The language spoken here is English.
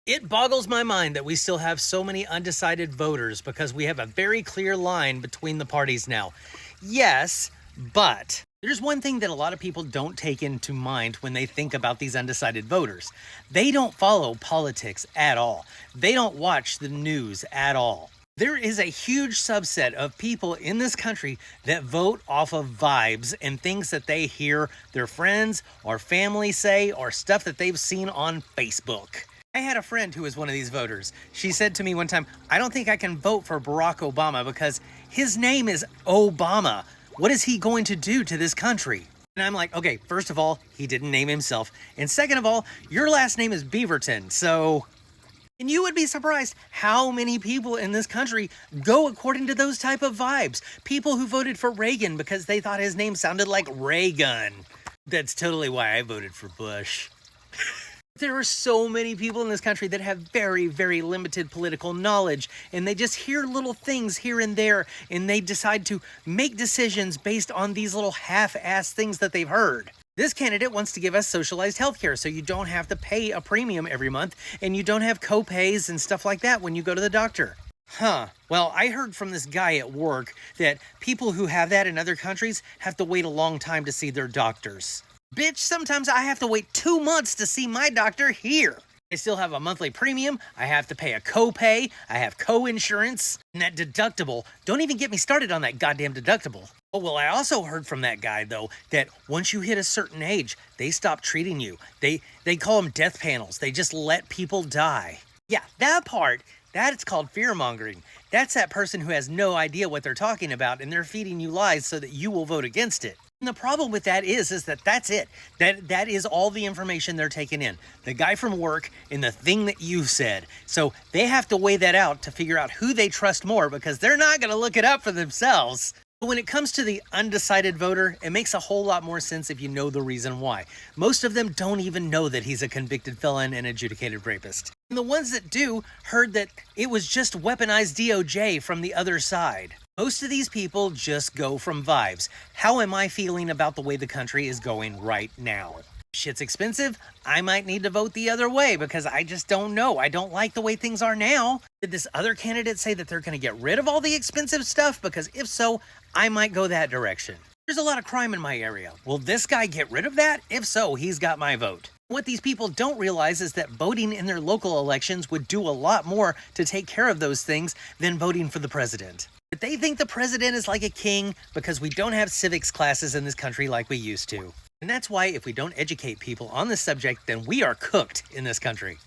It boggles my mind that we still have so many undecided voters because we have a very clear line between the parties now. Yes, but there's one thing that a lot of people don't take into mind when they think about these undecided voters. They don't follow politics at all. They don't watch the news at all. There is a huge subset of people in this country that vote off of vibes and things that they hear their friends or family say or stuff that they've seen on Facebook. I had a friend who was one of these voters. She said to me one time, I don't think I can vote for Barack Obama because his name is Obama. What is he going to do to this country? And I'm like, okay, first of all, he didn't name himself. And second of all, your last name is Beaverton, so... And you would be surprised how many people in this country go according to those type of vibes. People who voted for Reagan because they thought his name sounded like Reagan. That's totally why I voted for Bush. There are so many people in this country that have very, very limited political knowledge, and they just hear little things here and there, and they decide to make decisions based on these little half-assed things that they've heard. This candidate wants to give us socialized healthcare so you don't have to pay a premium every month, and you don't have co-pays and stuff like that when you go to the doctor. Well, I heard from this guy at work that people who have that in other countries have to wait a long time to see their doctors. Bitch, sometimes I have to wait 2 months to see my doctor here. I still have a monthly premium, I have to pay a co-pay, I have co-insurance, and that deductible. Don't even get me started on that goddamn deductible. Oh, well, I also heard from that guy, though, that once you hit a certain age, they stop treating you. They call them death panels. They just let people die. Yeah, that part, that's called fear-mongering. That's that person who has no idea what they're talking about, and they're feeding you lies so that you will vote against it. And the problem with that is that that's it. That is all the information they're taking in. The guy from work and the thing that you said. So they have to weigh that out to figure out who they trust more because they're not going to look it up for themselves. But when it comes to the undecided voter, it makes a whole lot more sense if you know the reason why. Most of them don't even know that he's a convicted felon and adjudicated rapist. And the ones that do heard that it was just weaponized DOJ from the other side. Most of these people just go from vibes. How am I feeling about the way the country is going right now? Shit's expensive. I might need to vote the other way because I just don't know. I don't like the way things are now. Did this other candidate say that they're going to get rid of all the expensive stuff? Because if so, I might go that direction. There's a lot of crime in my area. Will this guy get rid of that? If so, he's got my vote. What these people don't realize is that voting in their local elections would do a lot more to take care of those things than voting for the president. But they think the president is like a king because we don't have civics classes in this country like we used to. And that's why if we don't educate people on this subject, then we are cooked in this country.